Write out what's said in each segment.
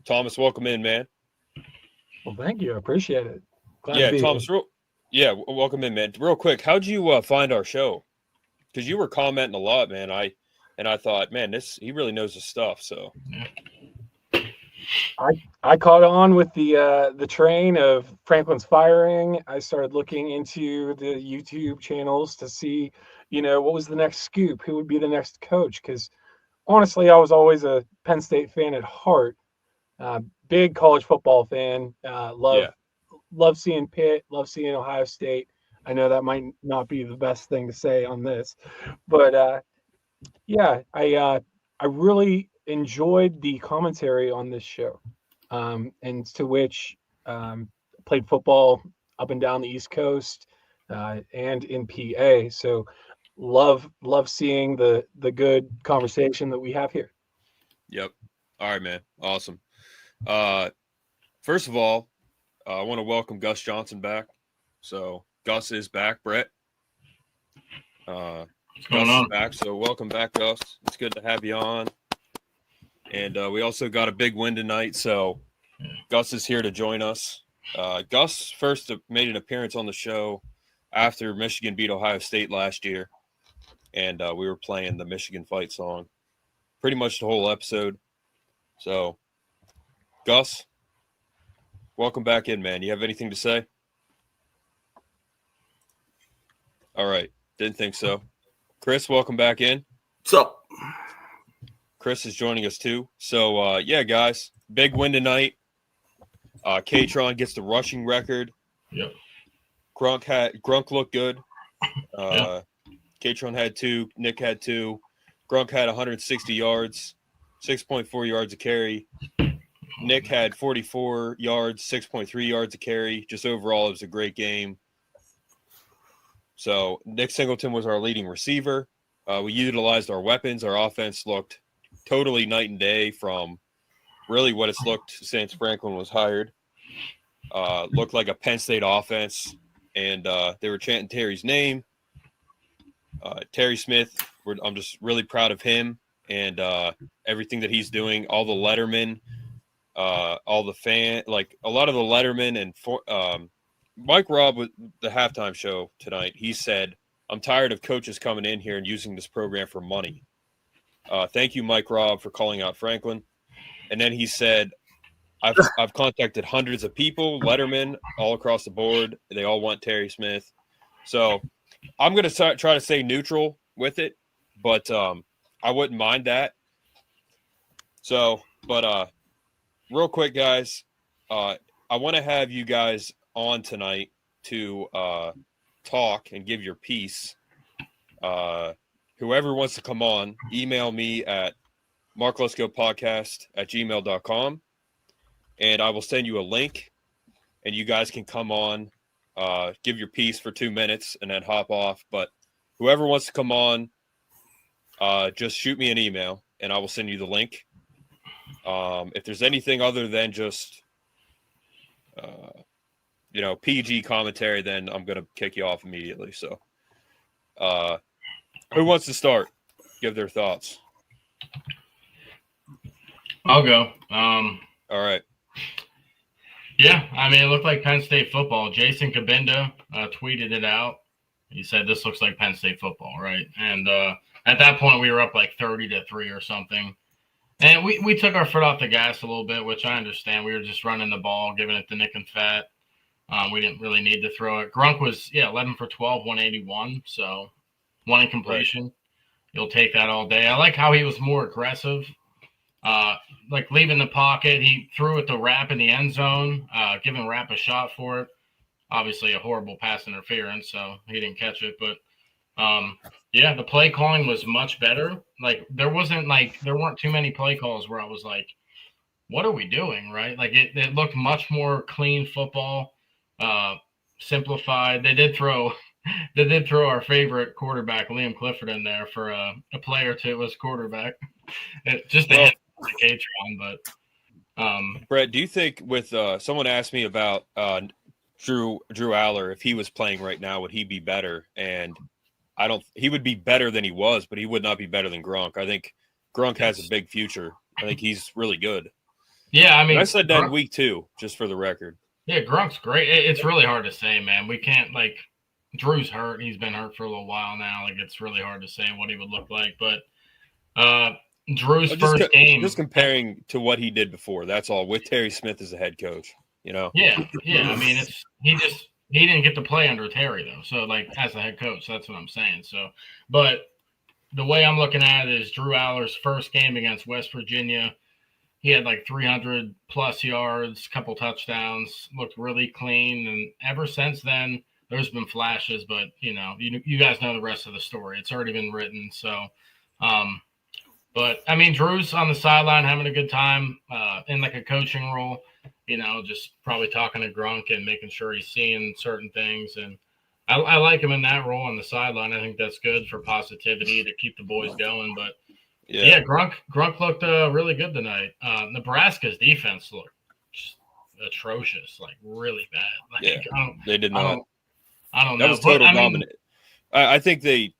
Thomas, welcome in, man. Well, thank you. I appreciate it. Glad to be Thomas, welcome in, man. Real quick, how'd you find our show? Because you were commenting a lot, man. I thought, man, he really knows his stuff. So I caught on with the train of Franklin's firing. I started looking into the YouTube channels to see, what was the next scoop, who would be the next coach. Because honestly, I was always a Penn State fan at heart. Big college football fan. Love seeing Pitt. Love seeing Ohio State. I know that might not be the best thing to say on this, but I really enjoyed the commentary on this show, and to which played football up and down the East Coast and in PA. So love seeing the good conversation that we have here. Yep. All right, man. Awesome. First of all, I want to welcome Gus Johnson back. So Gus is back, Brett. What's going on? Back, so welcome back, Gus. It's good to have you on. And we also got a big win tonight, so Gus is here to join us. Gus first made an appearance on the show after Michigan beat Ohio State last year, and we were playing the Michigan fight song pretty much the whole episode. So, Gus, welcome back in, man. You have anything to say? All right. Didn't think so. Chris, welcome back in. What's up? Chris is joining us too. So, guys, big win tonight. K-Tron gets the rushing record. Yep. Grunk looked good. Yep. K-Tron had 2. Nick had 2. Grunk had 160 yards, 6.4 yards a carry. Nick had 44 yards, 6.3 yards a carry. Just overall, it was a great game. So Nick Singleton was our leading receiver. We utilized our weapons. Our offense looked totally night and day from really what it's looked since Franklin was hired. Looked like a Penn State offense, and they were chanting Terry's name. Terry Smith, I'm just really proud of him and everything that he's doing. All the Letterman, all the a lot of the Letterman and Mike Robb with the halftime show tonight. He said, "I'm tired of coaches coming in here and using this program for money." Thank you, Mike Robb, for calling out Franklin. And then he said, I've contacted hundreds of people, Letterman, all across the board. They all want Terry Smith. So I'm going to try to stay neutral with it, but I wouldn't mind that. So, but real quick, guys, I want to have you guys on tonight to talk and give your piece. Whoever wants to come on, email me at markleskopodcast@gmail.com, and I will send you a link, and you guys can come on, give your piece for 2 minutes, and then hop off. But whoever wants to come on, just shoot me an email, and I will send you the link. If there's anything other than just PG commentary, then I'm going to kick you off immediately. So who wants to start? Give their thoughts. I'll go. All right. Yeah, I mean, it looked like Penn State football. Jason Cabinda tweeted it out. He said, "This looks like Penn State football," right? And at that point, we were up like 30-3 or something. And we took our foot off the gas a little bit, which I understand. We were just running the ball, giving it to Nick and Fat. We didn't really need to throw it. Grunk was, 11 for 12, 181. So 1 incompletion. Right. You'll take that all day. I like how he was more aggressive. Like leaving the pocket. He threw it to Rapp in the end zone, giving Rapp a shot for it. Obviously a horrible pass interference, so he didn't catch it. But, the play calling was much better. Like there weren't too many play calls where I was like, what are we doing, right? Like it looked much more clean football, simplified. They did throw our favorite quarterback, Liam Clifford, in there for a play or two as quarterback. Just to hit the K-Tron, but Brett, do you think with someone asked me about Drew Aller, if he was playing right now, would he be better? And he would be better than he was, but he would not be better than Gronk. I think Gronk has a big future. I think he's really good. Yeah, I mean, I said that in week 2, just for the record. Yeah, Grunk's great. It's really hard to say, man. We can't Drew's hurt. He's been hurt for a little while now. Like it's really hard to say what he would look like. But Drew's first game, just comparing to what he did before. That's all. With Terry Smith as a head coach, Yeah. I mean, he didn't get to play under Terry though. So as a head coach, that's what I'm saying. So, but the way I'm looking at it is Drew Aller's first game against West Virginia. He had 300 plus yards, couple touchdowns, looked really clean. And ever since then, there's been flashes, but you guys know the rest of the story. It's already been written. So, but I mean, Drew's on the sideline having a good time in a coaching role, just probably talking to Grunk and making sure he's seeing certain things. And I like him in that role on the sideline. I think that's good for positivity to keep the boys going. But yeah, Grunk looked really good tonight. Nebraska's defense looked just atrocious, really bad. They did not. I don't know. That was total dominant. I think I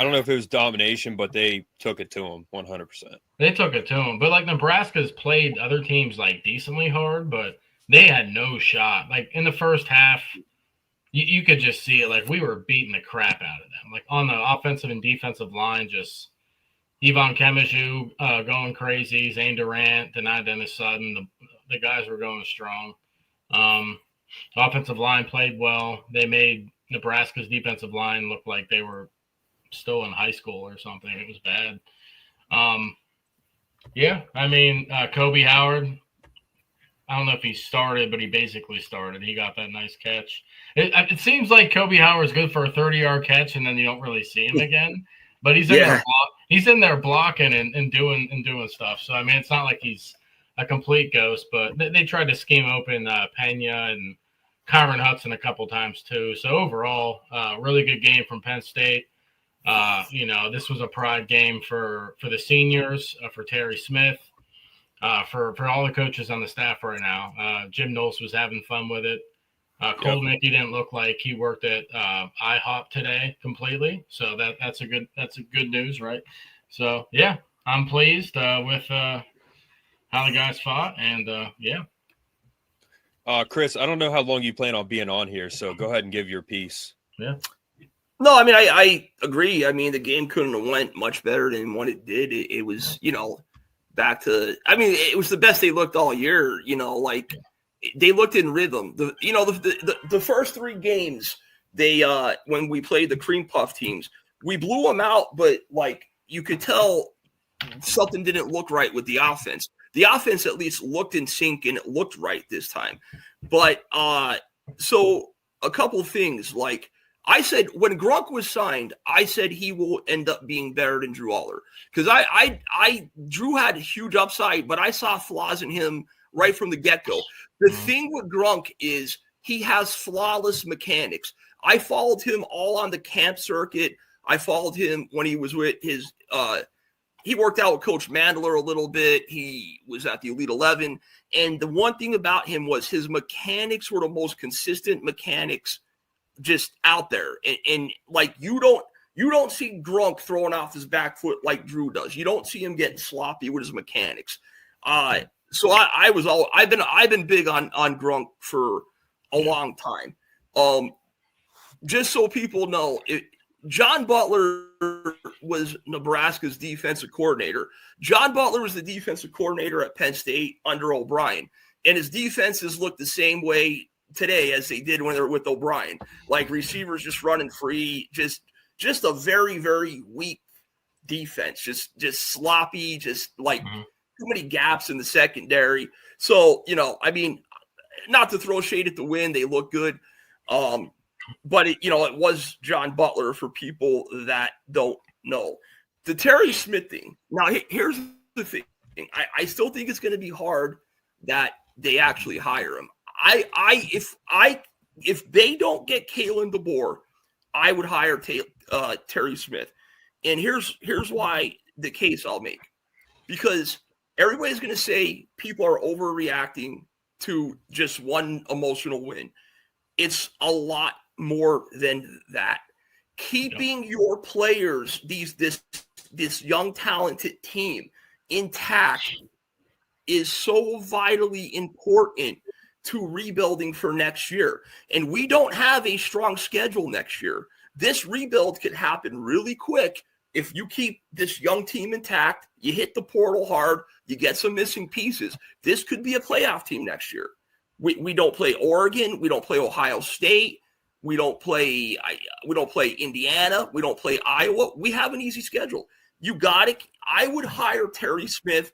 don't know if it was domination, but they took it to them 100%. They took it to them. But Nebraska's played other teams decently hard, but they had no shot. In the first half, you could just see it. We were beating the crap out of them. On the offensive and defensive line, just Yvonne Kemishu going crazy, Zane Durant, Denai Dennis Sutton. The guys were going strong. Offensive line played well. They made Nebraska's defensive line look like they were still in high school or something. It was bad. Yeah, I mean, Kobe Howard, I don't know if he started, but he basically started. He got that nice catch. It seems like Kobe Howard's good for a 30-yard catch, and then you don't really see him again. But he's in there blocking and doing stuff. So I mean, it's not like he's a complete ghost. But they tried to scheme open Pena and Kyron Hudson a couple times too. So overall, really good game from Penn State. This was a pride game for the seniors, for Terry Smith, for all the coaches on the staff right now. Jim Knowles was having fun with it. Cole Mickey didn't look like he worked at IHOP today completely, so that's a good news, right? So yeah, I'm pleased with how the guys fought, and yeah. Chris, I don't know how long you plan on being on here, so go ahead and give your piece. Yeah. No, I mean, I agree. I mean, the game couldn't have went much better than what it did. It was, back to. I mean, it was the best they looked all year. They looked in rhythm. The first 3 games, they when we played the Cream Puff teams, we blew them out, but you could tell something didn't look right with the offense. The offense at least looked in sync and it looked right this time. But so a couple things I said when Grunk was signed, I said he will end up being better than Drew Aller because Drew had a huge upside, but I saw flaws in him right from the get-go. The thing with Grunk is he has flawless mechanics. I followed him all on the camp circuit. I followed him when he was with his he worked out with Coach Mandler a little bit. He was at the Elite 11. And the one thing about him was his mechanics were the most consistent mechanics just out there. And you don't see Grunk throwing off his back foot like Drew does. You don't see him getting sloppy with his mechanics. So I've been big on Grunk for a long time. Just so people know, John Butler was Nebraska's defensive coordinator. John Butler was the defensive coordinator at Penn State under O'Brien, and his defenses look the same way today as they did when they were with O'Brien. Receivers just running free, just a very, very weak defense, just sloppy, just too many gaps in the secondary. So, I mean, not to throw shade at the win, they look good. But it was John Butler for people that don't know. The Terry Smith thing. Now, here's the thing. I still think it's going to be hard that they actually hire him. If they don't get Kalen DeBoer, I would hire Terry Smith. And here's why the case I'll make. Because everybody's going to say people are overreacting to just one emotional win. It's a lot more than that. Keeping your players, this young talented team intact is so vitally important to rebuilding for next year. And we don't have a strong schedule next year. This rebuild could happen really quick if you keep this young team intact, you hit the portal hard, you get some missing pieces. This could be a playoff team next year. We don't play Oregon, we don't play Ohio State, we don't play Indiana, we don't play Iowa. We have an easy schedule. You got it. I would hire Terry Smith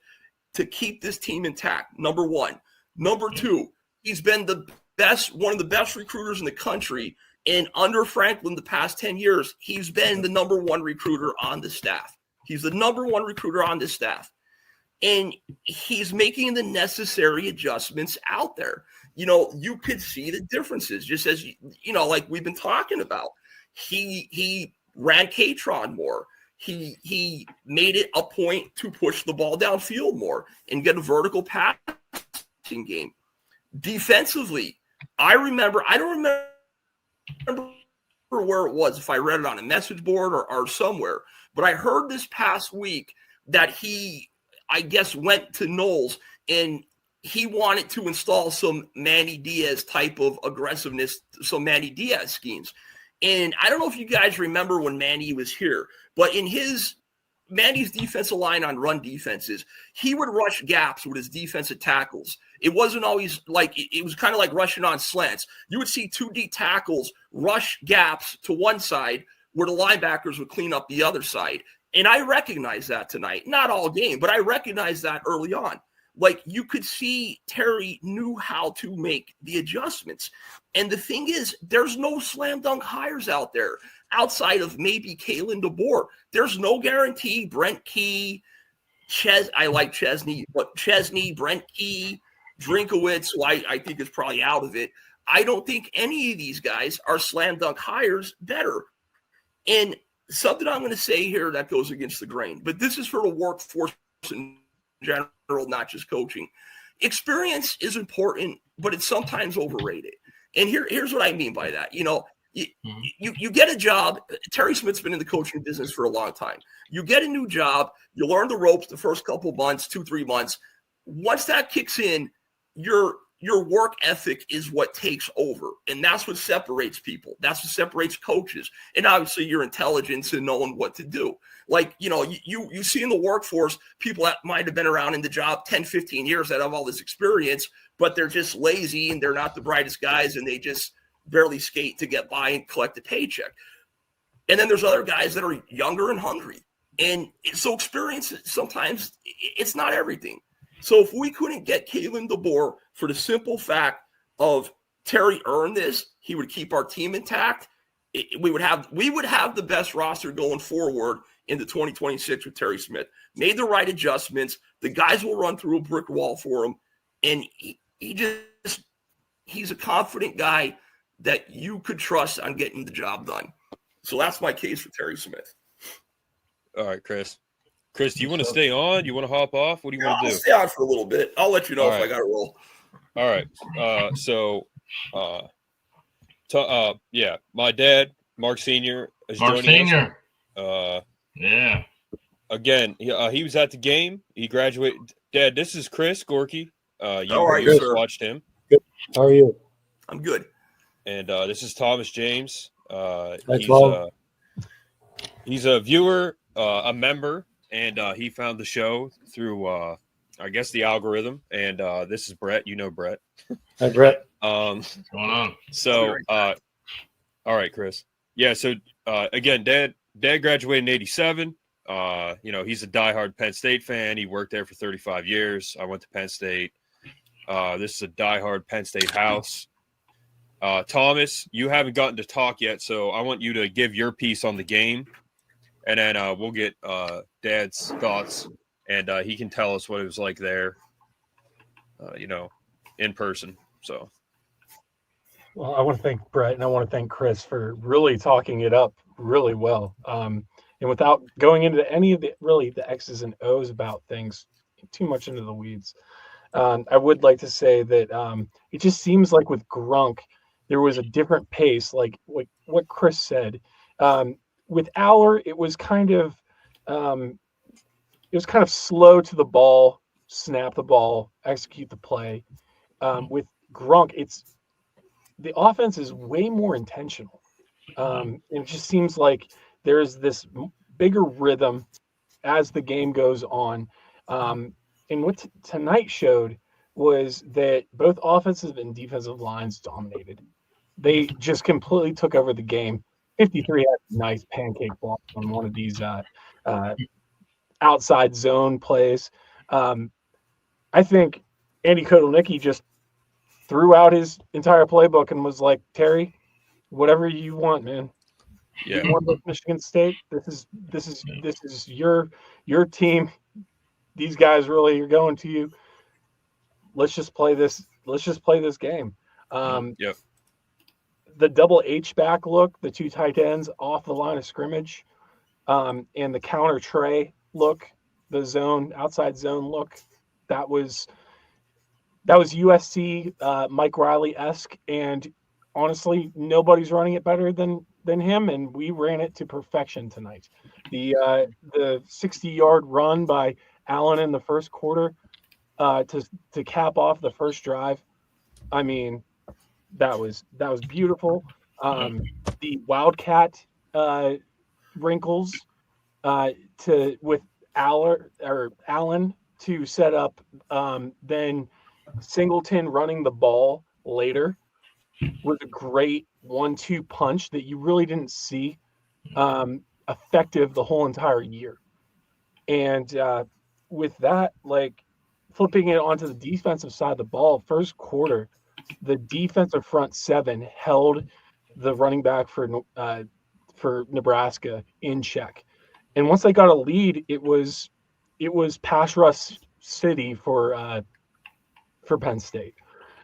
to keep this team intact. Number one. Number two, he's been one of the best recruiters in the country. And under Franklin, the past 10 years, he's been the number one recruiter on the staff. He's the number one recruiter on the staff. And he's making the necessary adjustments out there. You could see the differences, just as, like we've been talking about. He ran K-Tron more. He made it a point to push the ball downfield more and get a vertical passing game. Defensively, I don't remember where it was, if I read it on a message board or somewhere, but I heard this past week that he, I guess, went to Knowles and he wanted to install some Manny Diaz type of aggressiveness, some Manny Diaz schemes. And I don't know if you guys remember when Manny was here, but in Manny's defensive line on run defenses, he would rush gaps with his defensive tackles. It wasn't always like, it was kind of like rushing on slants. You would see 2D tackles rush gaps to one side where the linebackers would clean up the other side. And I recognize that tonight. Not all game, but I recognize that early on. Like, you could see Terry knew how to make the adjustments. And the thing is, there's no slam dunk hires out there outside of maybe Kalen DeBoer. There's no guarantee Brent Key, I like Chesney, but Chesney, Brent Key, Drinkowitz, who I think is probably out of it. I don't think any of these guys are slam dunk hires better. And something I'm going to say here that goes against the grain, but this is for the workforce in general, not just coaching. Experience is important, but it's sometimes overrated. And here's what I mean by that. You get a job. Terry Smith's been in the coaching business for a long time. You get a new job. You learn the ropes the first couple months, 2-3 months. Once that kicks in, your work ethic is what takes over. And that's what separates people. That's what separates coaches. And obviously your intelligence and knowing what to do. Like, you see in the workforce, people that might have been around in the job 10, 15 years that have all this experience, but they're just lazy and they're not the brightest guys and they just barely skate to get by and collect a paycheck. And then there's other guys that are younger and hungry. And so experience, sometimes it's not everything. So if we couldn't get Kalen DeBoer for the simple fact of Terry earned this, he would keep our team intact. We would have the best roster going forward into 2026 with Terry Smith. Made the right adjustments. The guys will run through a brick wall for him. And he's a confident guy that you could trust on getting the job done. So that's my case for Terry Smith. All right, Chris. Chris, do you want to stay on? You want to hop off? What do you want to do? I'll stay on for a little bit. I'll let you know if I got to roll. All right. Yeah, my dad, Mark Sr. is joining us. Yeah. Again, he was at the game. He graduated. Dad, this is Chris Gorky. How are you, sir? Watched him. Good. How are you? I'm good. And this is Thomas James. He's a viewer, a member, and he found the show through, I guess, the algorithm. And this is Brett. You know Brett. Hi, Brett. What's going on? So, all right, Chris. Yeah. So again, Dad graduated in '87. He's a diehard Penn State fan. He worked there for 35 years. I went to Penn State. This is a diehard Penn State house. Thomas, you haven't gotten to talk yet, so I want you to give your piece on the game, and then we'll get Dad's thoughts, and he can tell us what it was like there, in person. So, well, I want to thank Brett and I want to thank Chris for really talking it up really well. And without going into any of the X's and O's about things, too much into the weeds, I would like to say that it just seems like with Grunk, there was a different pace, like what Chris said. With Aller, it was kind of slow to the ball, snap the ball, execute the play. With Gronk, the offense is way more intentional. It just seems like there's this bigger rhythm as the game goes on. And what tonight showed was that both offensive and defensive lines dominated. They just completely took over the game. 53 had a nice pancake block on one of these outside zone plays. I think Andy Kotelnicki just threw out his entire playbook and was like, Terry, whatever you want, man. Yeah. You want Michigan State? This is your team. These guys really are going to you. Let's just play this. Let's just play this game. Yep. The double H back look, the two tight ends off the line of scrimmage, and the counter tray look, the outside zone look. That was USC Mike Riley-esque, and honestly, nobody's running it better than him, and we ran it to perfection tonight. The 60-yard run by Allen in the first quarter to cap off the first drive. I mean, that was beautiful. The Wildcat wrinkles with Allen to set up, then Singleton running the ball later was a great 1-2 punch that you really didn't see effective the whole entire year. And with that, like flipping it onto the defensive side of the ball, first quarter, the defensive front seven held the running back for Nebraska in check. And once they got a lead, it was pass rush city for Penn State.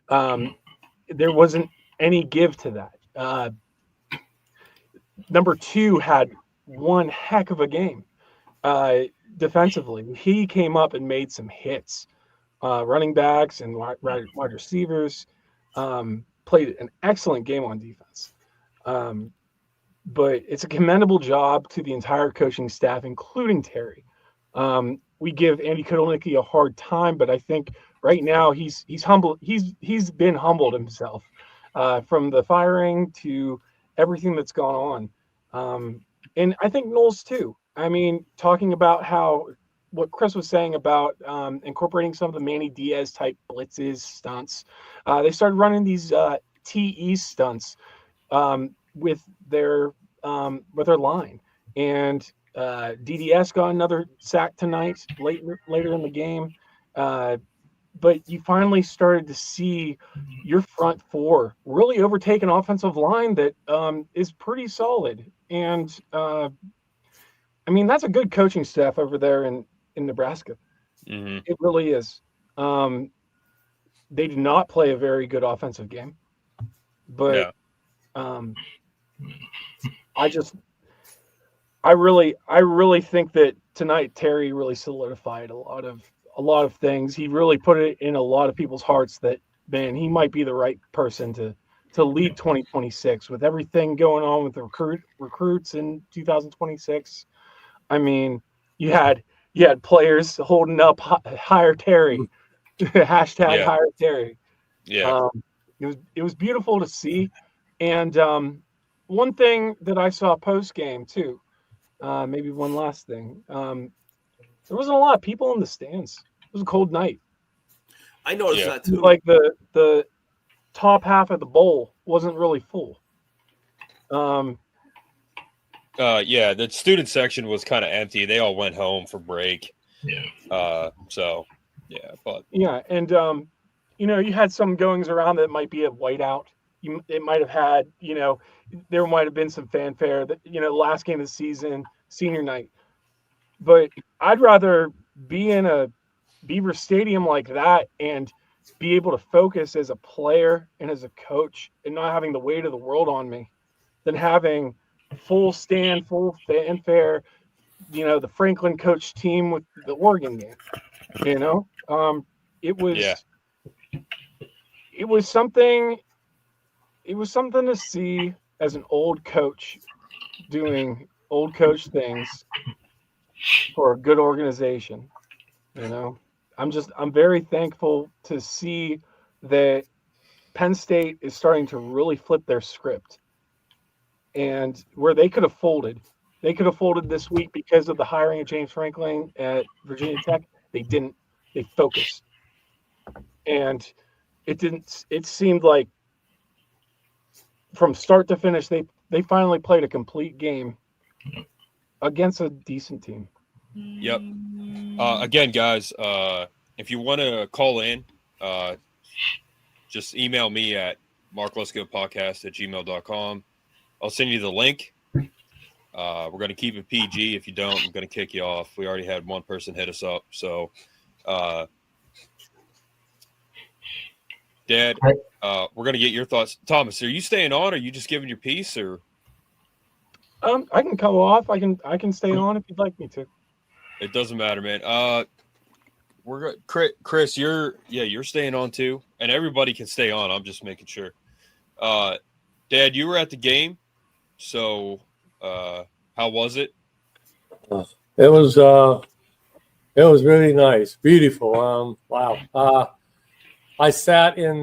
There wasn't any give to that. Number 2 had one heck of a game defensively. He came up and made some hits. Running backs and wide receivers played an excellent game on defense. But it's a commendable job to the entire coaching staff, including Terry. We give Andy Kotelnicki a hard time, but I think right now he's humble. He's been humbled himself from the firing to everything that's gone on. And I think Knowles too. I mean, talking about what Chris was saying about incorporating some of the Manny Diaz type blitzes, stunts. They started running these TE stunts with their line, and DDS got another sack tonight later in the game. But you finally started to see your front four really overtake an offensive line that is pretty solid. And I mean, that's a good coaching staff over there in Nebraska. Mm-hmm. It really is. They did not play a very good offensive game, but I really think that tonight Terry really solidified a lot of things. He really put it in a lot of people's hearts that, man, he might be the right person to lead 2026 with everything going on with the recruits in 2026. I mean, you had players holding up hire Terry, hashtag hire Terry. Yeah. It was beautiful to see. And one thing that I saw post game too, maybe one last thing. There wasn't a lot of people in the stands. It was a cold night. I noticed that too. Like the top half of the bowl wasn't really full. The student section was kind of empty. They all went home for break. Yeah. And you had some goings around that might be a whiteout. It might have had, there might have been some fanfare that, last game of the season, senior night. But I'd rather be in a Beaver Stadium like that and be able to focus as a player and as a coach and not having the weight of the world on me than having full stand, full fanfare, the Franklin coach team with the Oregon game. It was something to see as an old coach doing old coach things for a good organization. I'm very thankful to see that Penn State is starting to really flip their script, and where they could have folded. They could have folded this week because of the hiring of James Franklin at Virginia Tech. They didn't. They focused. And it seemed like from start to finish, they finally played a complete game against a decent team. Yep. Again, guys, if you want to call in, just email me at markleskopodcast@gmail.com. I'll send you the link. We're going to keep it PG. If you don't, I'm going to kick you off. We already had one person hit us up. So, Dad, we're going to get your thoughts. Thomas, are you staying on? Or are you just giving your piece? Or I can come off. I can stay on if you'd like me to. It doesn't matter, man. We're Chris. You're staying on too, and everybody can stay on. I'm just making sure. Dad, you were at the game, so how was it? It was really nice, beautiful. Wow. I sat in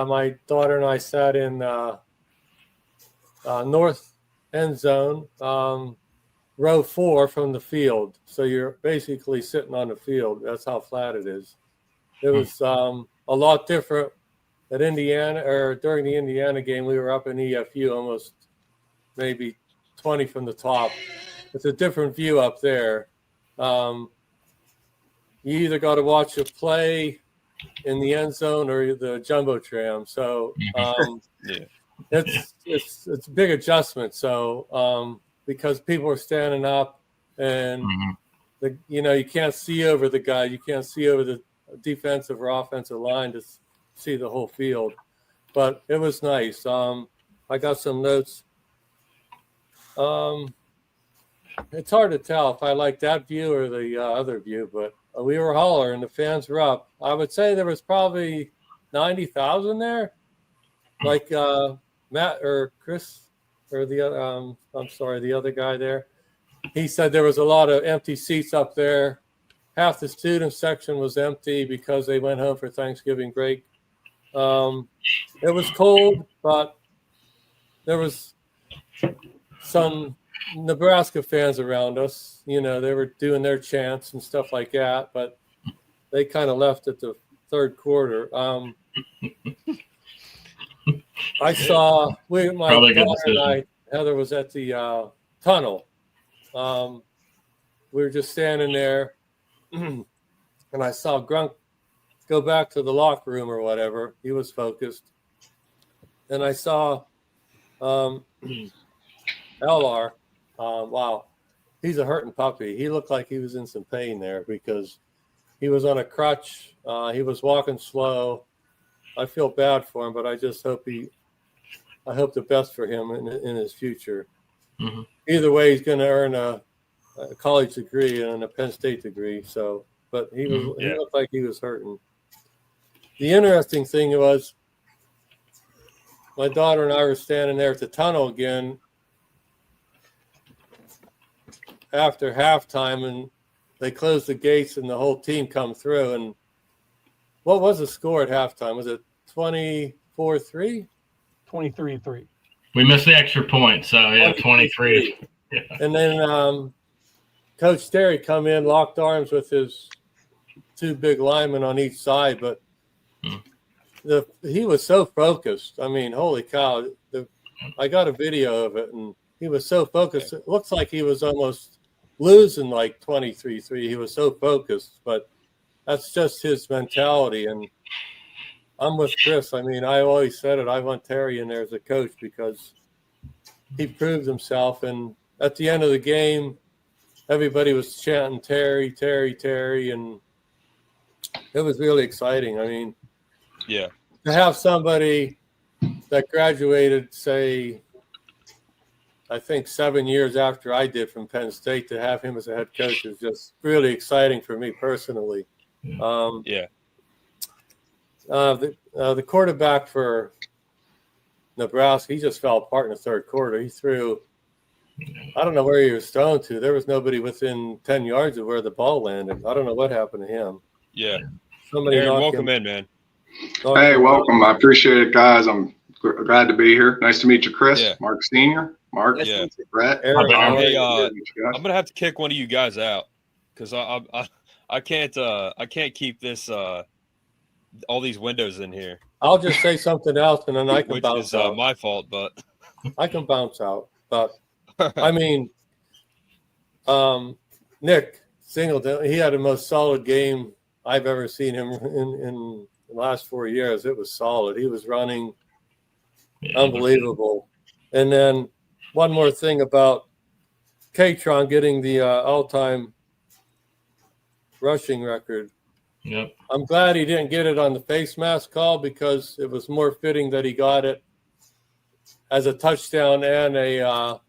my daughter and I sat in north end zone, row 4 from the field. So you're basically sitting on the field. That's how flat it is. It was a lot different at Indiana, or during the Indiana game. We were up in EFU, almost maybe 20 from the top. It's a different view up there. You either got to watch a play in the end zone or the jumbotron. So it's a big adjustment. So because people are standing up and you can't see over the guy, you can't see over the defensive or offensive line to see the whole field. But it was nice. I got some notes. It's hard to tell if I like that view or the other view, but we were hollering, the fans were up. I would say there was probably 90,000 there. Like Matt or Chris or the other, the other guy there. He said there was a lot of empty seats up there. Half the student section was empty because they went home for Thanksgiving break. It was cold, but there was some Nebraska fans around us. They were doing their chants and stuff like that, but they kind of left at the third quarter. I saw my daughter and I, Heather was at the tunnel. We were just standing there, and I saw Grunk go back to the locker room or whatever. He was focused. And I saw LR. Wow, he's a hurting puppy. He looked like he was in some pain there because he was on a crutch. He was walking slow. I feel bad for him, but I just hope I hope the best for him in his future. Mm-hmm. Either way, he's going to earn a college degree and a Penn State degree. So, but he looked like he was hurting. The interesting thing was, my daughter and I were standing there at the tunnel again after halftime, and they closed the gates and the whole team come through. And what was the score at halftime? Was it 24-3? 23-3. We missed the extra point, so 23. Yeah. And then Coach Terry come in, locked arms with his two big linemen on each side, but he was so focused. I mean, holy cow! I got a video of it, and he was so focused. It looks like he was almost losing like 23-3. He was so focused, but that's just his mentality. And I'm with Chris. I mean, I always said it. I want Terry in there as a coach because he proved himself. And at the end of the game, everybody was chanting Terry, Terry, Terry, and it was really exciting. I mean, yeah, to have somebody that graduated, say, I think 7 years after I did from Penn State, to have him as a head coach is just really exciting for me personally. The quarterback for Nebraska, he just fell apart in the third quarter. He threw, I don't know where he was thrown to. There was nobody within 10 yards of where the ball landed. I don't know what happened to him. Yeah. Somebody Aaron, knock welcome him- in, man. knock Hey, him welcome. I appreciate it, guys. I'm glad to be here. Nice to meet you, Chris, Yeah. Mark Senior, Mark, Nice to Yeah. meet you. Brett. Aaron, Hey, Aaron, Hey, Good to meet you guys. I'm gonna have to kick one of you guys out because I can't keep this all these windows in here, I'll just say something else and then I can which bounce is out. my fault. But I can bounce out. But I mean, Nick Singleton, he had the most solid game I've ever seen him in the last 4 years. It was solid. He was running Yeah, unbelievable. And then one more thing about Katron getting the all-time rushing record. Yep. I'm glad he didn't get it on the face mask call because it was more fitting that he got it as a touchdown and a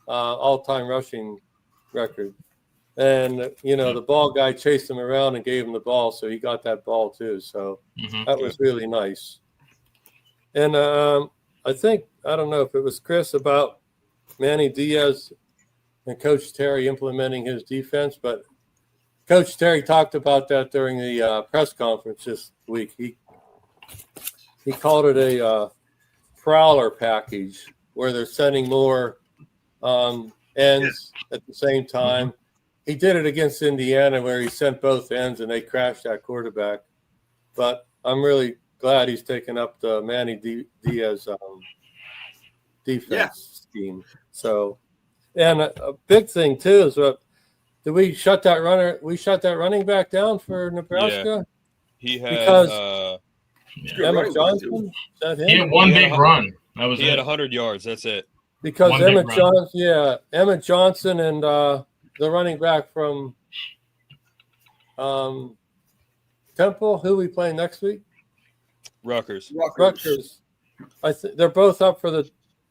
all-time rushing record. And, you know, the ball guy chased him around and gave him the ball, so he got that ball too. So Mhm. that was really nice. And I think, I don't know if it was Chris about Manny Diaz and Coach Terry implementing his defense, but Coach Terry talked about that during the press conference this week. He called it a prowler package where they're sending more ends at the same time. He did it against Indiana where he sent both ends and they crashed that quarterback. But I'm really glad he's taken up the Manny Diaz defense scheme. So, and a big thing too is what did we shut that runner? We shut that running back down for Nebraska he had because Yeah. Emmett Johnson. Is that He him? had one He had big run. That was he it. had 100 yards. That's it. Because One big Emmett run. Johnson, Emmett Johnson and the running back from Temple, who we play next week? Rutgers. Rutgers. They're both up for the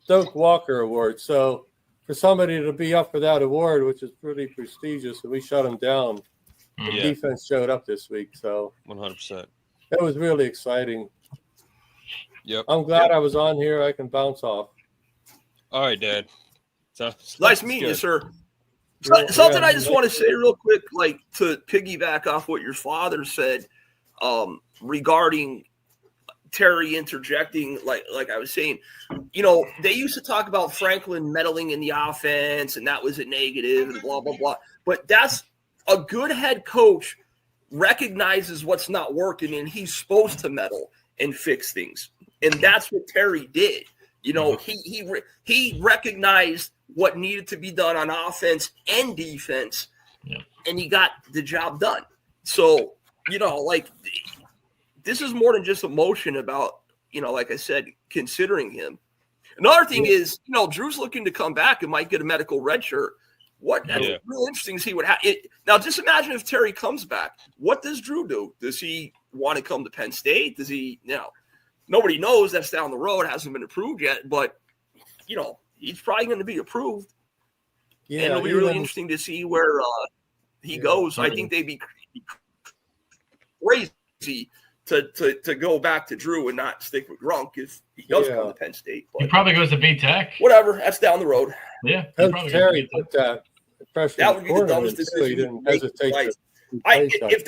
Doak Walker Award. So for somebody to be up for that award, which is pretty prestigious, and we shut them down, the Yeah, defense showed up this week. So 100%. it was really exciting. Yep. I'm glad I was on here. I can bounce off. All right, Dad. Nice meeting you, good. sir. Yeah, Something yeah. I just want to say real quick, like to piggyback off what your father said regarding Terry interjecting, like I was saying, you know, they used to talk about Franklin meddling in the offense and that was a negative and blah, blah, blah. But that's a good head coach recognizes what's not working and he's supposed to meddle and fix things. And that's what Terry did. You know, he recognized what needed to be done on offense and defense, and he got the job done. So, you know, like this is more than just emotion about, you know, like I said, considering him. Another thing is, you know, Drew's looking to come back and might get a medical red shirt. That's real interesting to see what happens. Now, just imagine if Terry comes back. What does Drew do? Does he want to come to Penn State? Does he, you know, nobody knows. That's down the road. Hasn't been approved yet, but, you know, he's probably going to be approved. Yeah, and it'll be really interesting to see where he goes. I think they'd be crazy to go back to Drew and not stick with Grunk if he does come to Penn State. But He probably goes to B-Tech. whatever, that's down the road. Yeah. he Coach probably goes to Terry B-Tech. put that freshman That would be the quarterback, dumbest so he decision didn't to make. hesitate Like, to replace that. If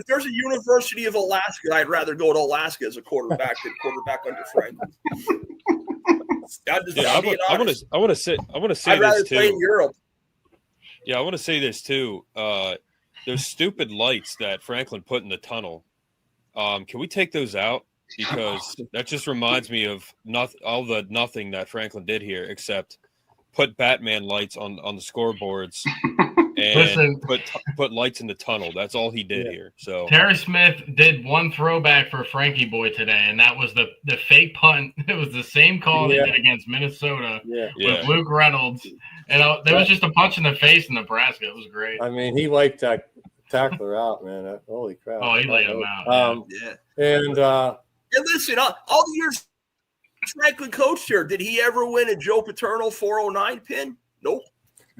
there's a University of Alaska, I'd rather go to Alaska as a quarterback than quarterback under Franklin. I want to say I'd rather this play in too. Europe. Yeah, I want to say this too. Those stupid lights that Franklin put in the tunnel. Can we take those out? Because that just reminds me of nothing that Franklin did here except put Batman lights on the scoreboards and Listen. put lights in the tunnel. That's all he did here. So Terry Smith did one throwback for Frankie Boy today, and that was the fake punt. It was the same call they did against Minnesota with Luke Reynolds. And there was just a punch in the face in Nebraska. It was great. I mean, he wiped that tackler out, man. Holy crap. Oh, he laid him out. And And listen, all the years Franklin coached here, did he ever win a Joe Paterno 409 pin? Nope.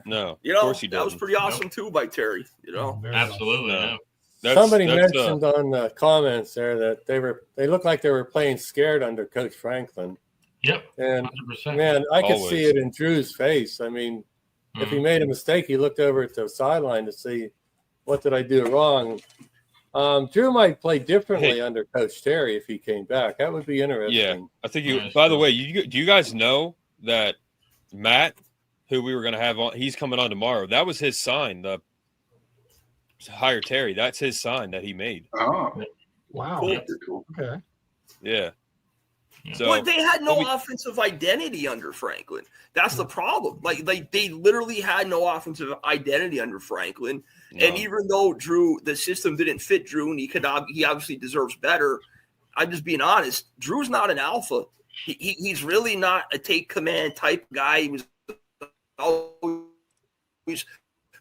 no, You of know, course he that was doesn't. pretty awesome too by Terry. You know, Absolutely. No. Yeah. somebody mentioned on the comments there that they looked like they were playing scared under Coach Franklin. Yep. And 100%. man, I could Always. see it in Drew's face. I mean, if he made a mistake, he looked over at the sideline to see what did I do wrong. Drew might play differently under Coach Terry if he came back. That would be interesting. Yeah, I think you. By the way, do you guys know that Matt, who we were going to have on, he's coming on tomorrow. That was his sign. The hire Terry. That's his sign that he made. Oh, Wow. cool. Okay. Yeah. So But they had no offensive identity under Franklin. That's the problem. Like they literally had no offensive identity under Franklin. No. And even though Drew, the system didn't fit Drew, and he obviously deserves better. I'm just being honest. Drew's not an alpha. He's really not a take command type guy. He was always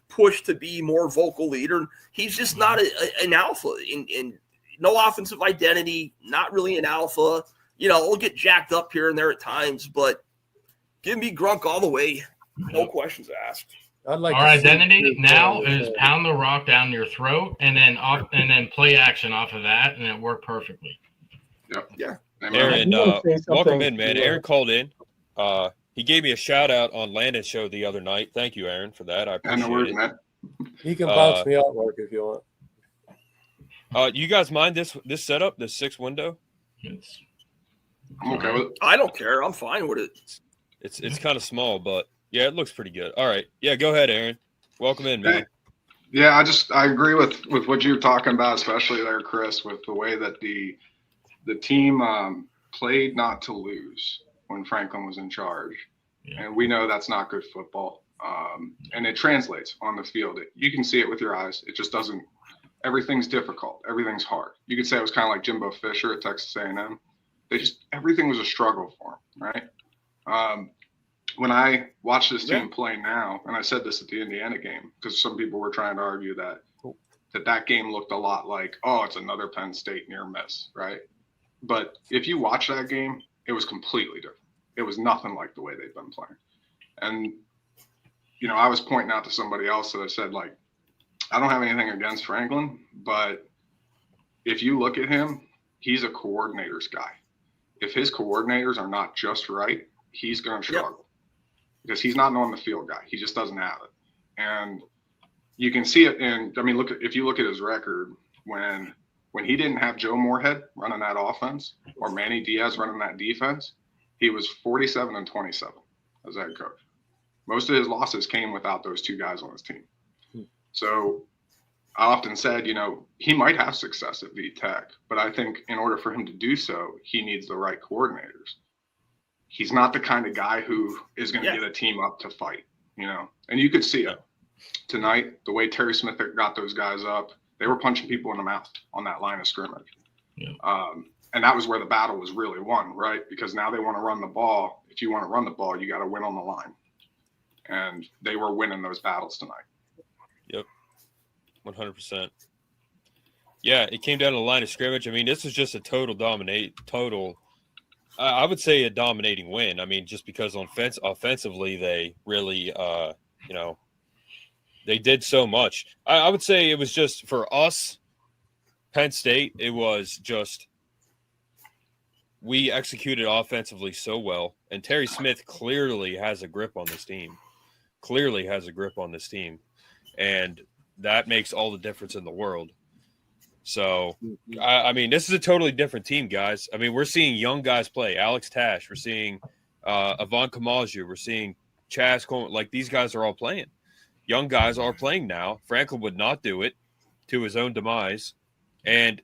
pushed to be more vocal leader. He's just not an alpha. In no offensive identity. Not really an alpha. You know, we'll get jacked up here and there at times, but give me Grunk all the way. No questions asked. I'd like Our identity now is pound the rock down your throat and then play action off of that, and it worked perfectly. Yep. Yeah. Aaron, welcome in, man. Aaron called in. He gave me a shout out on Landon's show the other night. Thank you, Aaron, for that. I appreciate it. Man. You can bounce me out, Mark, if you want. You guys mind this setup, this 6 window? I'm okay with it. I don't care. I'm fine with it. It's kind of small, but yeah, it looks pretty good. All right. Yeah, go ahead, Aaron. Welcome in, man. Yeah, I agree with what you're talking about, especially there, Chris, with the way that the team played not to lose when Franklin was in charge. Yeah. And we know that's not good football. And it translates on the field. You can see it with your eyes. It just doesn't. Everything's difficult. Everything's hard. You could say it was kind of like Jimbo Fisher at Texas A&M. Everything was a struggle for him, right? When I watch this team play now, and I said this at the Indiana game, because some people were trying to argue that game looked a lot like, oh, it's another Penn State near miss, right? But if you watch that game, it was completely different. It was nothing like the way they've been playing. And, you know, I was pointing out to somebody else that I said, like, I don't have anything against Franklin, but if you look at him, he's a coordinator's guy. If his coordinators are not just right, he's going to struggle because he's not an on the field guy. He just doesn't have it. And you can see it in, I mean, if you look at his record, when he didn't have Joe Moorhead running that offense or Manny Diaz running that defense, he was 47-27 as head coach. Most of his losses came without those two guys on his team. So I often said, you know, he might have success at VTech, but I think in order for him to do so, he needs the right coordinators. He's not the kind of guy who is going to get a team up to fight, you know, and you could see it tonight, the way Terry Smith got those guys up. They were punching people in the mouth on that line of scrimmage. Yeah. And that was where the battle was really won, right? Because now they want to run the ball. If you want to run the ball, you got to win on the line. And they were winning those battles tonight. Yep. 100%. Yeah, it came down to the line of scrimmage. I mean, this was just a I would say a dominating win. I mean, just because offensively they really, you know, they did so much. I would say it was just for us, Penn State, it was just we executed offensively so well. And Terry Smith clearly has a grip on this team. And that makes all the difference in the world. So, I mean, this is a totally different team, guys. I mean, we're seeing young guys play. Alex Tash. We're seeing Avon Kamaju. We're seeing Chaz Coleman. Like, these guys are all playing. Young guys are playing now. Franklin would not do it to his own demise. And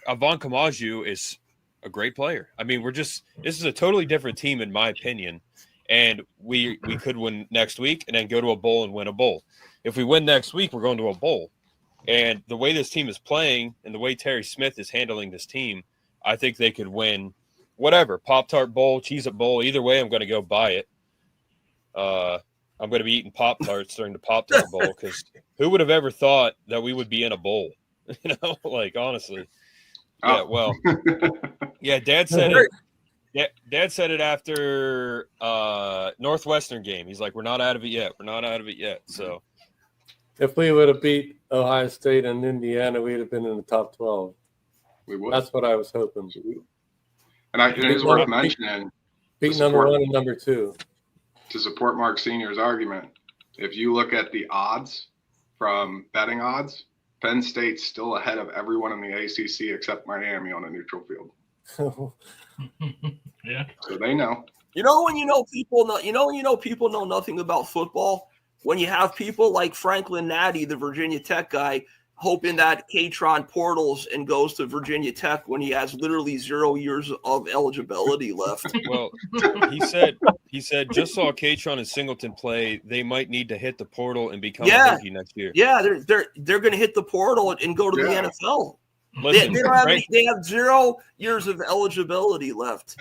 Avon Kamaju is a great player. I mean, this is a totally different team, in my opinion. And we could win next week and then go to a bowl and win a bowl. If we win next week, we're going to a bowl. And the way this team is playing and the way Terry Smith is handling this team, I think they could win whatever, Pop-Tart Bowl, Cheez-It Bowl. Either way, I'm going to go buy it. I'm going to be eating Pop-Tarts during the Pop-Tart Bowl because who would have ever thought that we would be in a bowl? You know, like, honestly. Yeah, well, yeah, Dad said it. Yeah, Dad said it after Northwestern game. He's like, we're not out of it yet. So if we would have beat Ohio State and Indiana, we'd have been in the top 12. We would. That's what I was hoping. And it is worth mentioning. Beat number 1 and number 2. To support Mark Sr.'s argument, if you look at the odds from betting odds, Penn State's still ahead of everyone in the ACC except Miami on a neutral field. Yeah. So they know. People know nothing about football. When you have people like Franklin Natty, the Virginia Tech guy, hoping that Katron portals and goes to Virginia Tech when he has literally 0 years of eligibility left. Well, he said just saw Katron and Singleton play. They might need to hit the portal and become a Hokie next year. Yeah, they're going to hit the portal and go to the NFL. Listen, they have 0 years of eligibility left.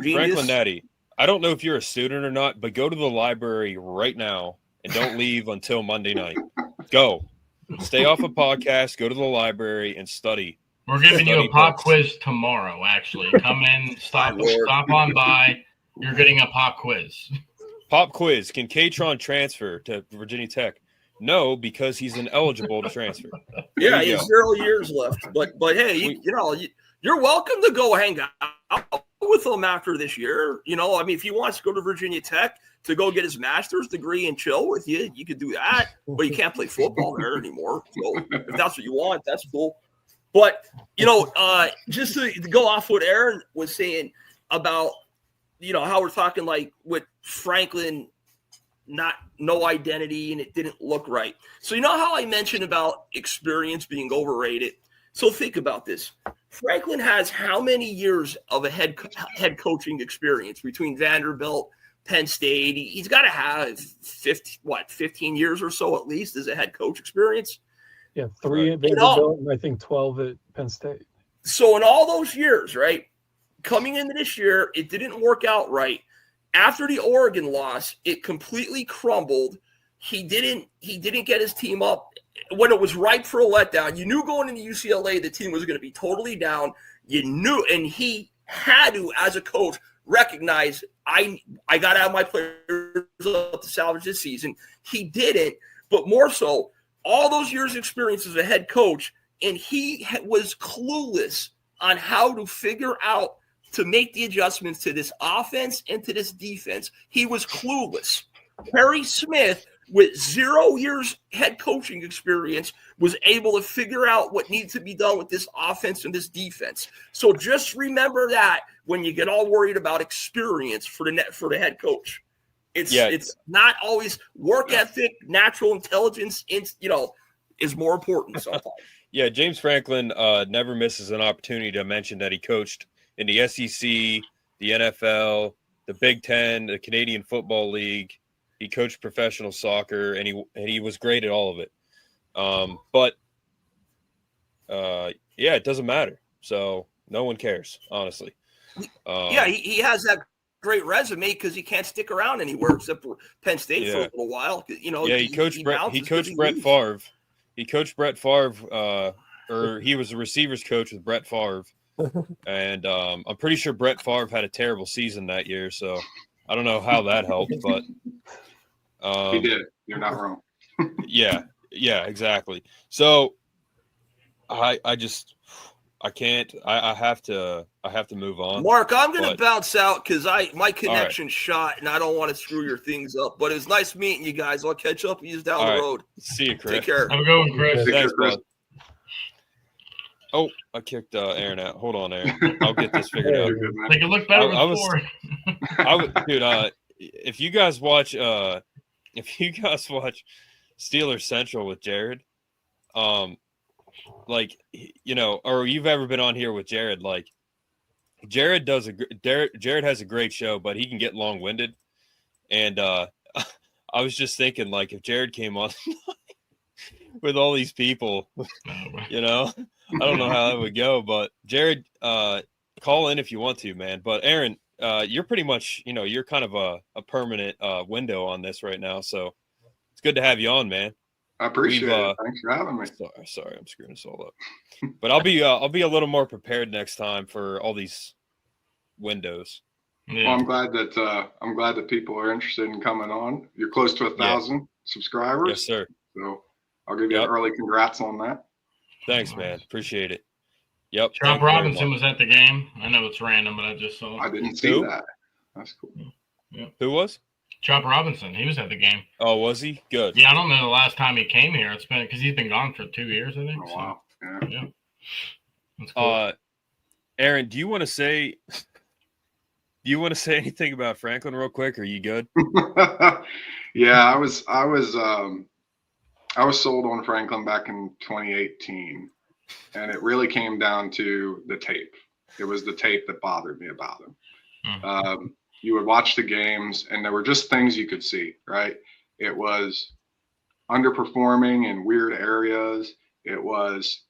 Franklin Natty, I don't know if you're a student or not, but go to the library right now and don't leave until Monday night. Go. Stay off a podcast, go to the library, and study. We're giving you a pop quiz tomorrow, actually. Come in, stop on by. You're getting a pop quiz. Pop quiz. Can Katron transfer to Virginia Tech? No, because he's ineligible to transfer. Yeah, he has 0 years left. But hey, you're welcome to go hang out with him after this year. If he wants to go to Virginia Tech to go get his master's degree and chill with you, you could do that. But you can't play football there anymore. So if that's what you want, that's cool. But, just to go off what Aaron was saying about, how we're talking like with Franklin, no identity, and it didn't look right. So how I mentioned about experience being overrated? So think about this. Franklin has how many years of a head coaching experience between Vanderbilt, Penn State? He's got to have 15 years or so at least as a head coach experience. Yeah, 3 at Vanderbilt and I think 12 at Penn State. So in all those years, right, coming into this year, it didn't work out right. After the Oregon loss, it completely crumbled. He didn't get his team up when it was ripe for a letdown. You knew going into UCLA the team was going to be totally down. You knew, and he had to, as a coach, recognize I got to have my players up to salvage this season. He didn't, but more so, all those years of experience as a head coach, and he was clueless on how to figure out to make the adjustments to this offense and to this defense. He was clueless. Perry Smith, with 0 years head coaching experience, was able to figure out what needs to be done with this offense and this defense. So just remember that when you get all worried about experience for the head coach. It's not always work ethic, natural intelligence, is more important sometimes. Yeah, James Franklin never misses an opportunity to mention that he coached in the SEC, the NFL, the Big Ten, the Canadian Football League. He coached professional soccer, and he was great at all of it. But it doesn't matter. So no one cares, honestly. He has that great resume because he can't stick around anywhere except for Penn State for a little while. He coached Brett Favre. He coached Brett Favre, or he was the receivers coach with Brett Favre. And I'm pretty sure Brett Favre had a terrible season that year, so I don't know how that helped, but he did. You're not wrong. yeah, exactly. So I can't. I have to move on. Mark, I'm going to bounce out because my connection's shot, and I don't want to screw your things up. But it was nice meeting you guys. I'll catch up with you down the road. See you, Chris. Take care. I'm going, Chris. Thanks, bud. Oh, I kicked Aaron out. Hold on, Aaron. I'll get this figured out. Make it look better with 4. Dude, if you guys watch Steelers Central with Jared, or you've ever been on here with Jared, like Jared has a great show, but he can get long-winded. And I was just thinking, like, if Jared came on with all these people, I don't know how that would go, but Jared, call in if you want to, man. But Aaron, you're pretty much, you're kind of a permanent window on this right now. So it's good to have you on, man. I appreciate it. Thanks for having me. Sorry, I'm screwing this all up. But I'll be a little more prepared next time for all these windows. Yeah. Well, I'm glad that people are interested in coming on. You're close to 1,000 subscribers. Yes, sir. So I'll give you an early congrats on that. Thanks, man. Appreciate it. Yep. Chop Robinson was at the game. I know it's random, but I just saw. I didn't see that. That's cool. Yeah. Who was? Chop Robinson, he was at the game. Oh, was he? Good. Yeah, I don't know the last time he came here. It's been because he's been gone for 2 years, I think. Oh, wow. So, yeah. That's cool. Aaron, do you want to say anything about Franklin real quick? Are you good? Yeah, I was sold on Franklin back in 2018, and it really came down to the tape. It was the tape that bothered me about him. You would watch the games, and there were just things you could see, right? It was underperforming in weird areas. It was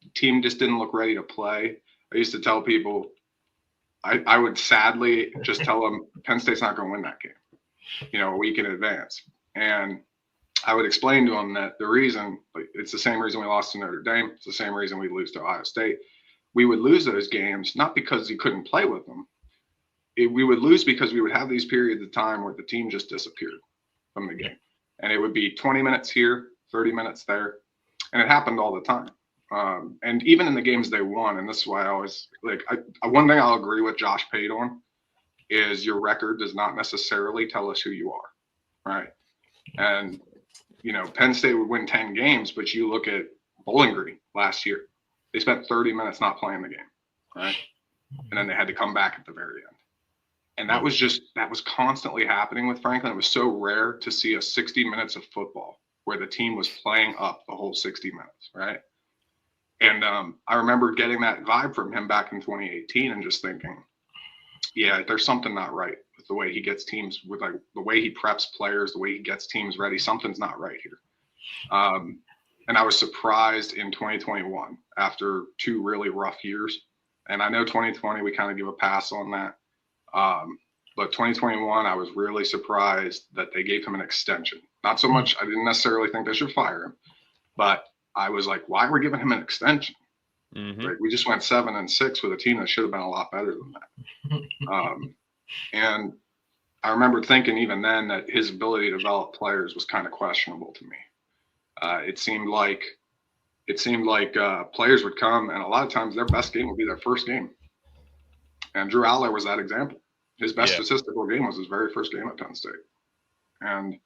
the team just didn't look ready to play. I used to tell people, I would sadly just tell them Penn State's not going to win that game, a week in advance. And I would explain to them that the reason, it's the same reason we lost to Notre Dame. It's the same reason we lose to Ohio State. We would lose those games, not because you couldn't play with them. We would lose because we would have these periods of time where the team just disappeared from the game. And it would be 20 minutes here, 30 minutes there. And it happened all the time. And even in the games they won, and this is why I always one thing I'll agree with Josh Pate on is your record does not necessarily tell us who you are, right? And, Penn State would win 10 games, but you look at Bowling Green last year, they spent 30 minutes not playing the game, right? And then they had to come back at the very end. And that was constantly happening with Franklin. It was so rare to see a 60 minutes of football where the team was playing up the whole 60 minutes, right? And I remember getting that vibe from him back in 2018 and just thinking, yeah, there's something not right with the way he gets teams, with the way he preps players, the way he gets teams ready. Something's not right here. And I was surprised in 2021 after 2 really rough years. And I know 2020, we kind of give a pass on that. But 2021, I was really surprised that they gave him an extension. Not so much, I didn't necessarily think they should fire him, but I was like, why are we giving him an extension? Mm-hmm. Right? We just went 7-6 with a team that should have been a lot better than that. And I remember thinking even then that his ability to develop players was kind of questionable to me. It seemed like players would come, and a lot of times their best game would be their first game. And Drew Aller was that example. His best statistical game was his very first game at Penn State. And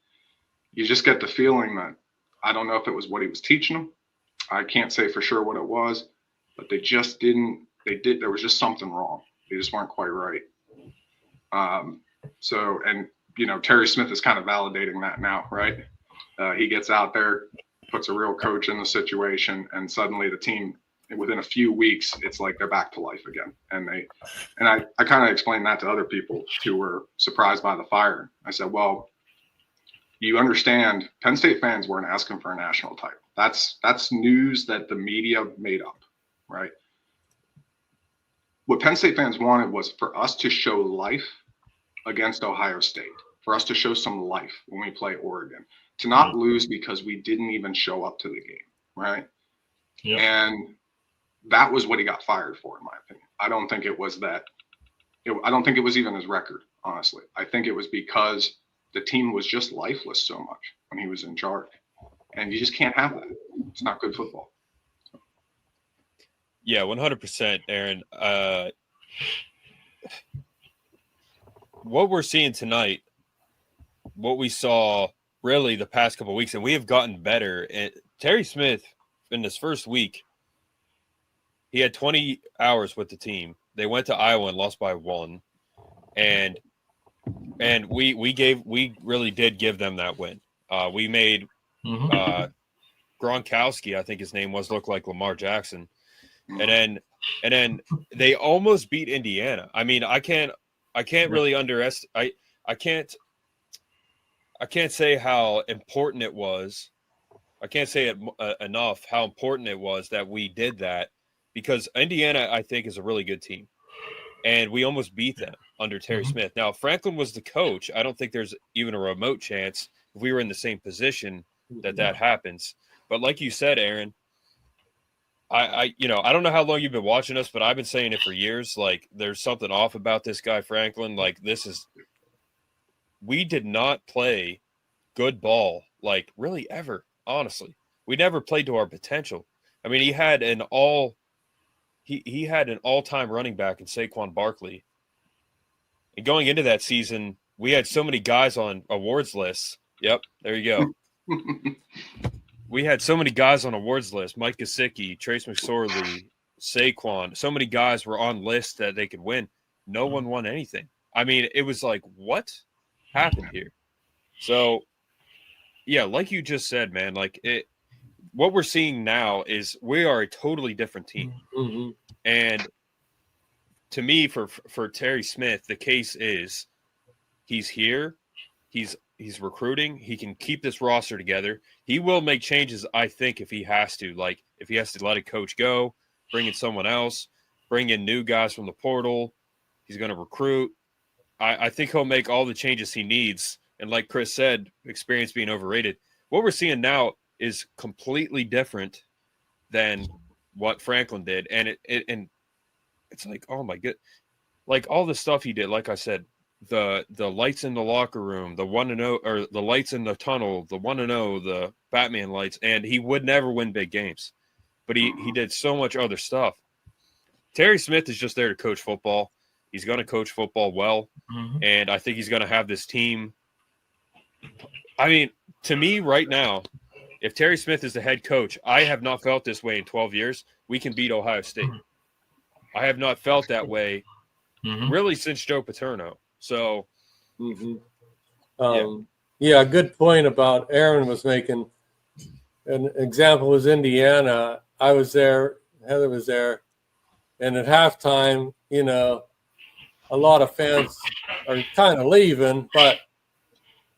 you just get the feeling that, I don't know if it was what he was teaching them. I can't say for sure what it was, but there was just something wrong. They just weren't quite right. Terry Smith is kind of validating that now, right? He gets out there, puts a real coach in the situation, and suddenly the team, within a few weeks, it's like they're back to life again. And I kind of explained that to other people who were surprised by the fire. I said, well, you understand, Penn State fans weren't asking for a national title. That's news that the media made up, right? What Penn State fans wanted was for us to show life against Ohio State, for us to show some life when we play Oregon, to not lose because we didn't even show up to the game, right? Yeah. And that was what he got fired for, in my opinion. I don't think it was that. I don't think it was even his record, honestly. I think it was because the team was just lifeless so much when he was in charge. And you just can't have that. It's not good football. Yeah, 100%, Aaron. What we're seeing tonight, what we saw really the past couple of weeks, and we have gotten better. And Terry Smith, in his first week, he had 20 hours with the team. They went to Iowa and lost by 1. And we really did give them that win. We made Gronkowski, I think his name was, look like Lamar Jackson. And then they almost beat Indiana. I mean, I can't really underestimate. I can't say how important it was. I can't say it enough how important it was that we did that, because Indiana, I think, is a really good team, and we almost beat them under Terry Smith. Now, if Franklin was the coach, I don't think there's even a remote chance if we were in the same position that happens. But like you said, Aaron, I don't know how long you've been watching us, but I've been saying it for years. Like, there's something off about this guy, Franklin. Like, we did not play good ball, like, really ever, honestly. We never played to our potential. I mean, he had an all-time running back in Saquon Barkley. And going into that season, we had so many guys on awards lists. Yep, there you go. We had so many guys on awards lists. Mike Gesicki, Trace McSorley, Saquon. So many guys were on lists that they could win. No one won anything. I mean, it was like, what happened here? So, yeah, like you just said, man, like what we're seeing now is we are a totally different team. Mm-hmm. And to me, for Terry Smith, the case is he's here. He's recruiting. He can keep this roster together. He will make changes, I think, if he has to. Like, if he has to let a coach go, bring in someone else, bring in new guys from the portal. He's going to recruit. I think he'll make all the changes he needs. And like Chris said, experience being overrated. What we're seeing now is completely different than what Franklin did. And it's like, oh my god, like all the stuff he did, like I said, the lights in the locker room, the 1-0 or the lights in the tunnel, the 1-0, the Batman lights, and he would never win big games. But he did so much other stuff. Terry Smith is just there to coach football. He's going to coach football well. Mm-hmm. And I think he's going to have this team. I mean, to me right now, if Terry Smith is the head coach, I have not felt this way in 12 years. We can beat Ohio State. I have not felt that way really since Joe Paterno. So, yeah, a good point about Aaron was making. An example was Indiana. I was there, Heather was there, and at halftime, you know, a lot of fans are kind of leaving,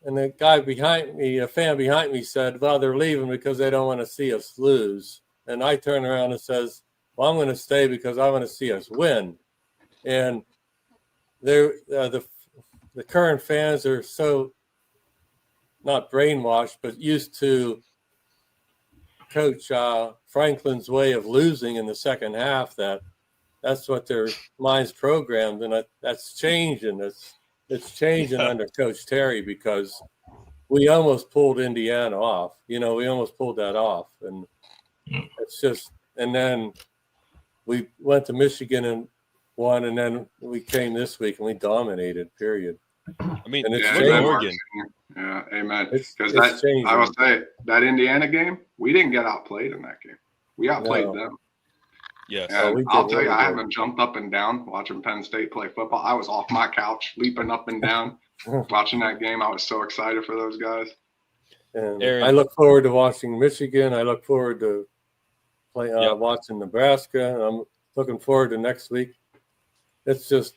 and the guy behind me, a fan behind me said, well, they're leaving because they don't want to see us lose. And I turn around and says, well, I'm going to stay because I want to see us win. And the current fans are so not brainwashed, but used to Coach Franklin's way of losing in the second half. That's what their minds programmed, and that's changing. It's changing under Coach Terry because we almost pulled Indiana off. You know, we almost pulled that off, and it's just. And then we went to Michigan and won, and then we came this week and we dominated. Period. I mean, and it's Oregon. Yeah, amen. Because I will say that Indiana game, we didn't get outplayed in that game. We outplayed them. Yes. And I'll tell you, I haven't jumped up and down watching Penn State play football. I was off my couch, leaping up and down, watching that game. I was so excited for those guys. And Aaron. I look forward to watching Michigan. I look forward to watching Nebraska. And I'm looking forward to next week. It's just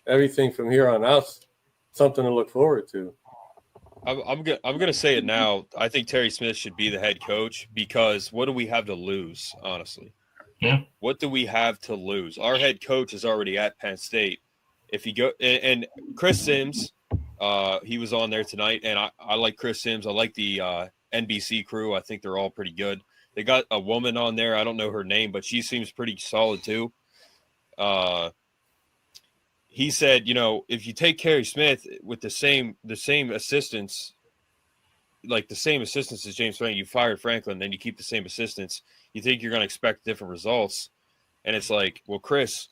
everything from here on out, something to look forward to. I'm gonna say it now. I think Terry Smith should be the head coach because what do we have to lose, honestly? Yeah. What do we have to lose? Our head coach is already at Penn State. If you go and Chris Sims, he was on there tonight, and I like Chris Sims. I like the NBC crew. I think they're all pretty good. They got a woman on there. I don't know her name, but she seems pretty solid too. He said, you know, if you take Terry Smith with the same assistants, like the same assistants as James Franklin, you fired Franklin, then you keep the same assistants, you think you're going to expect different results. And it's like, well, Chris,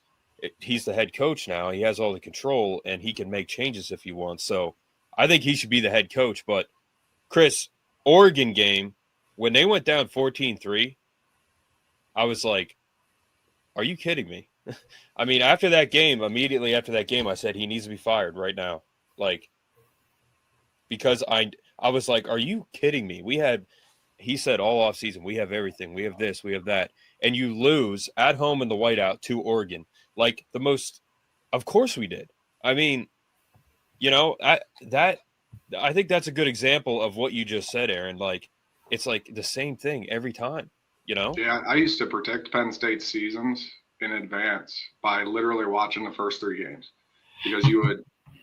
he's the head coach now. He has all the control, and he can make changes if he wants. So I think he should be the head coach. But, Chris, Oregon game, when they went down 14-3, I was like, are you kidding me? I mean, immediately after that game, I said he needs to be fired right now. Like, because I was like, are you kidding me? He said all off season, we have everything. We have this, we have that. And you lose at home in the whiteout to Oregon. Like of course we did. I mean, you know, I think that's a good example of what you just said, Aaron. Like, it's like the same thing every time, you know? Yeah, I used to predict Penn State seasons in advance by literally watching the first three games, because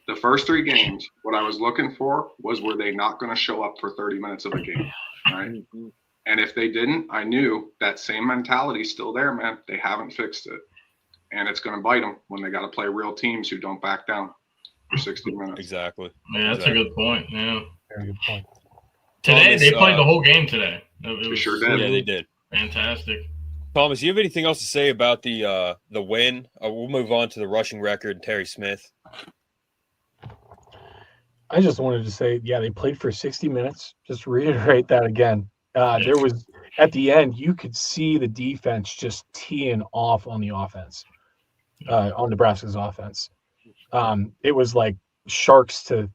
the first three games, what I was looking for was, were they not going to show up for 30 minutes of a game, right? And if they didn't, I knew that same mentality's still there, man. They haven't fixed it, and it's going to bite them when they got to play real teams who don't back down for 60 minutes. Exactly. Yeah, that's a good point. Yeah. Very good point. Today, they played the whole game today. They sure did. Yeah, they did. Fantastic. Thomas, you have anything else to say about the win? We'll move on to the rushing record, Terry Smith. I just wanted to say, yeah, they played for 60 minutes. Just reiterate that again. There was at the end, you could see the defense just teeing off on the offense, on Nebraska's offense. It was like sharks to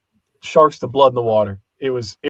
blood in the water. It was